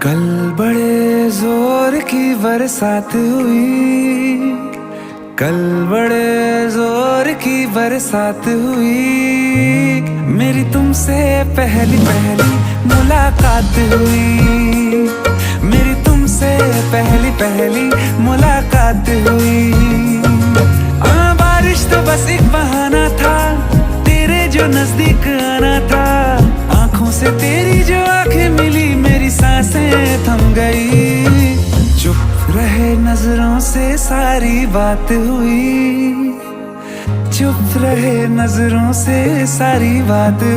कल बड़े जोर की बरसात हुई, कल बड़े जोर की बरसात हुई। मेरी तुमसे पहली पहली मुलाकात हुई, मेरी तुमसे पहली पहली मुलाकात हुई। बारिश तो बस एक बहाना था, तेरे जो नजदीक आना था। आंखों से तेरी जो आंखें मिली, मेरी सांसें थम गई। चुप रहे नजरों से सारी बात हुई, चुप रहे नजरों से सारी बात हुई।